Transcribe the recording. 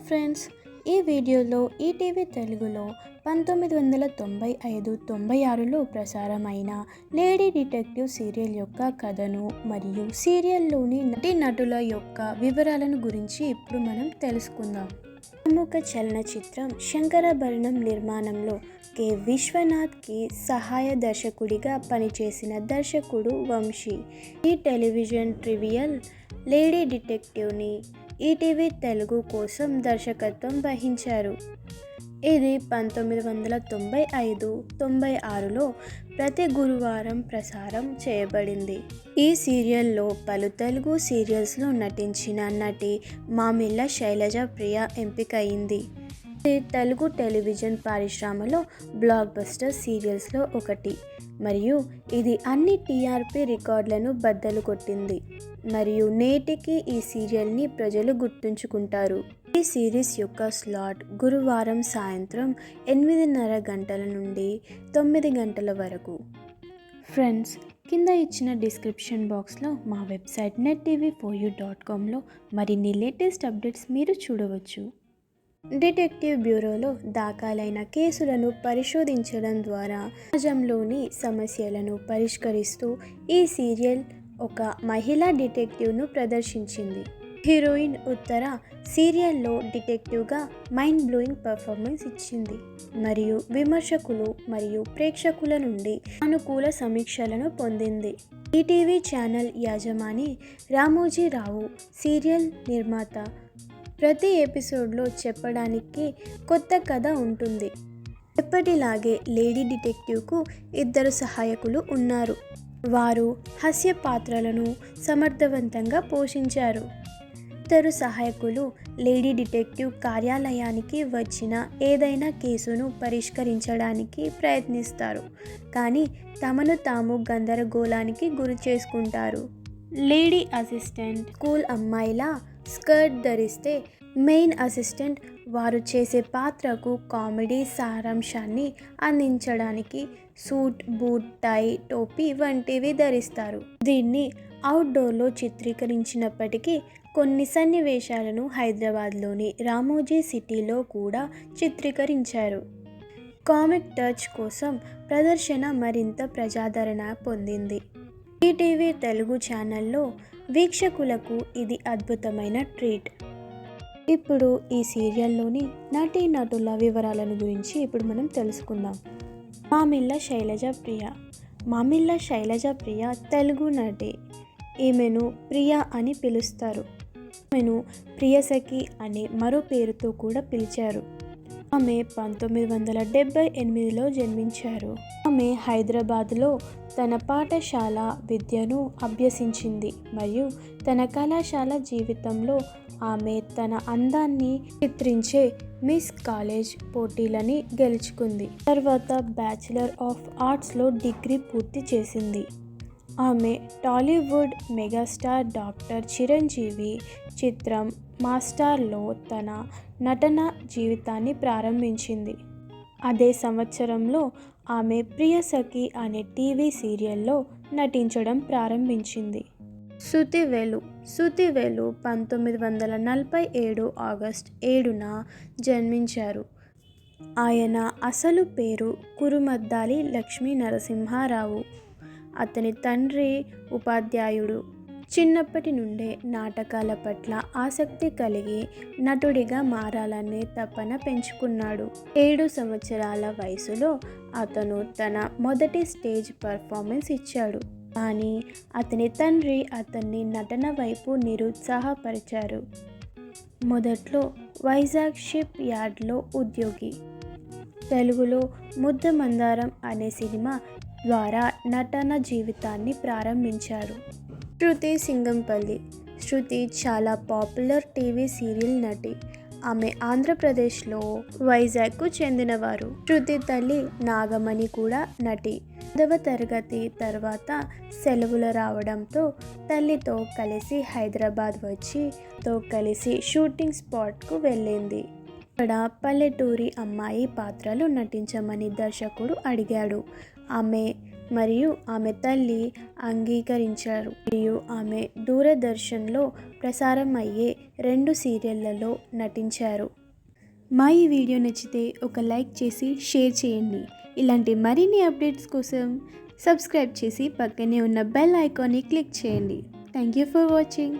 Friends, ఈ వీడియోలో ETV తెలుగులో 1995-96లో ప్రసారమైన లేడీ డిటెక్టివ్ సీరియల్ యొక్క కథను మరియు సీరియల్లోని నటీనటుల యొక్క వివరాలను గురించి ఇప్పుడు మనం తెలుసుకుందాం. ప్రముఖ చలనచిత్రం శంకరాభరణం నిర్మాణంలో కె. విశ్వనాథ్కి సహాయ దర్శకుడిగా పనిచేసిన దర్శకుడు వంశీ ఈ టెలివిజన్ ట్రివియల్ లేడీ డిటెక్టివ్ని ఈటీవీ తెలుగు కోసం దర్శకత్వం వహించారు. ఇది 1995-96లో ప్రతి గురువారం ప్రసారం చేయబడింది. ఈ సీరియల్లో పలు తెలుగు సీరియల్స్లో నటించిన నటి మామిళ్ళ శైలజ ప్రియ ఎంపికయింది. ఇది తెలుగు టెలివిజన్ పరిశ్రమలో బ్లాక్ బస్టర్ సీరియల్స్లో ఒకటి మరియు ఇది అన్ని టీఆర్పీ రికార్డులను బద్దలు కొట్టింది మరియు నేటికి ఈ సీరియల్ని ప్రజలు గుర్తుంచుకుంటారు. ఈ సిరీస్ యొక్క స్లాట్ గురువారం సాయంత్రం 8:30 గంటల నుండి 9 గంటల వరకు. ఫ్రెండ్స్, కింద ఇచ్చిన డిస్క్రిప్షన్ బాక్స్లో మా వెబ్సైట్ nettv4u.comలో మరిన్ని లేటెస్ట్ అప్డేట్స్ మీరు చూడవచ్చు. డిటెక్టివ్ బ్యూరోలో దాఖలైన కేసులను పరిశోధించడం ద్వారా సమాజంలోని సమస్యలను పరిష్కరిస్తూ ఈ సీరియల్ ఒక మహిళా డిటెక్టివ్ను ప్రదర్శించింది. హీరోయిన్ ఉత్తర సీరియల్లో డిటెక్టివ్గా మైండ్ బ్లోయింగ్ పర్ఫార్మెన్స్ ఇచ్చింది మరియు విమర్శకులు మరియు ప్రేక్షకుల నుండి అనుకూల సమీక్షలను పొందింది. ఈటీవీ ఛానల్ యాజమాని రామోజీరావు సీరియల్ నిర్మాత ప్రతి ఎపిసోడ్లో చెప్పడానికి కొత్త కథ ఉంటుంది. ఎప్పటిలాగే లేడీ డిటెక్టివ్కు 2 సహాయకులు ఉన్నారు. వారు హాస్య పాత్రలను సమర్థవంతంగా పోషించారు. ఇద్దరు సహాయకులు లేడీ డిటెక్టివ్ కార్యాలయానికి వచ్చిన ఏదైనా కేసును పరిష్కరించడానికి ప్రయత్నిస్తారు, కానీ తమను తాము గందరగోళానికి గురి చేసుకుంటారు. లేడీ అసిస్టెంట్ స్కూల్ అమ్మాయిలా స్కర్ట్ ధరిస్తే, మెయిన్ అసిస్టెంట్ వారు చేసే పాత్రకు కామెడీ సారాంశాన్ని అందించడానికి సూట్, బూట్, టై, టోపీ వంటివి ధరిస్తారు. దీన్ని అవుట్డోర్లో చిత్రీకరించినప్పటికీ కొన్ని సన్నివేశాలను హైదరాబాద్లోని రామోజీ సిటీలో కూడా చిత్రీకరించారు. కామిక్ టచ్ కోసం ప్రదర్శన మరింత ప్రజాదరణ పొందింది. ఈటీవీ తెలుగు ఛానల్లో వీక్షకులకు ఇది అద్భుతమైన ట్రీట్. ఇప్పుడు ఈ సీరియల్లోని నటీనటుల వివరాలను గురించి ఇప్పుడు మనం తెలుసుకుందాం. మామిళ్ళ శైలజ ప్రియ. మామిళ్ళ శైలజ ప్రియ తెలుగు నటి. ఈమెను ప్రియ అని పిలుస్తారు. ఆమెను ప్రియసఖి అనే మరో పేరుతో కూడా పిలిచారు. ఆమె 1978లో జన్మించారు. ఆమె హైదరాబాద్లో తన పాఠశాల విద్యను అభ్యసించింది మరియు తన కళాశాల జీవితంలో ఆమె తన అందాన్ని చిత్రించే మిస్ కాలేజ్ పోటీలని గెలుచుకుంది. తర్వాత బ్యాచిలర్ ఆఫ్ ఆర్ట్స్లో డిగ్రీ పూర్తి చేసింది. ఆమె టాలీవుడ్ మెగాస్టార్ డాక్టర్ చిరంజీవి చిత్రం మాస్టర్లో తన నటన జీవితాన్ని ప్రారంభించింది. అదే సంవత్సరంలో ఆమె ప్రియసఖి అనే టీవీ సీరియల్లో నటించడం ప్రారంభించింది. శృతివేలు. శృతివేలు 1947 ఆగస్టు 7న జన్మించారు. ఆయన అసలు పేరు కురుమద్దాలి లక్ష్మీ నరసింహారావు. అతని తండ్రి ఉపాధ్యాయుడు. చిన్నప్పటి నుండే నాటకాల పట్ల ఆసక్తి కలిగి నటుడిగా మారాలనే తపన పెంచుకున్నాడు. 7 సంవత్సరాల వయసులో అతను తన మొదటి స్టేజ్ పర్ఫార్మెన్స్ ఇచ్చాడు, కానీ అతని తండ్రి అతన్ని నటన వైపు నిరుత్సాహపరిచారు. మొదట్లో వైజాగ్ షిప్ యార్డ్లో ఉద్యోగి. తెలుగులో ముద్ద మందారం అనే సినిమా ద్వారా నటన జీవితాన్ని ప్రారంభించారు. శృతి సింగంపల్లి. శృతి చాలా పాపులర్ టీవీ సీరియల్ నటి. ఆమె ఆంధ్రప్రదేశ్లో వైజాగ్కు చెందినవారు. శృతి తల్లి నాగమణి కూడా నటి. 10వ తరగతి తర్వాత సెలవులు రావడంతో తల్లితో కలిసి హైదరాబాద్ వచ్చి కలిసి షూటింగ్ స్పాట్కు వెళ్ళింది. అక్కడ పల్లెటూరి అమ్మాయి పాత్రలు నటించమని దర్శకుడు అడిగాడు. ఆమె మరియు ఆమె తల్లి అంగీకరించారు మరియు ఆమె దూరదర్శన్లో ప్రసారం అయ్యే 2 సీరియళ్లలో నటించారు. మా ఈ వీడియో నచ్చితే ఒక లైక్ చేసి షేర్ చేయండి. ఇలాంటి మరిన్ని అప్డేట్స్ కోసం సబ్స్క్రైబ్ చేసి పక్కనే ఉన్న బెల్ ఐకాన్ని క్లిక్ చేయండి. Thank you for watching.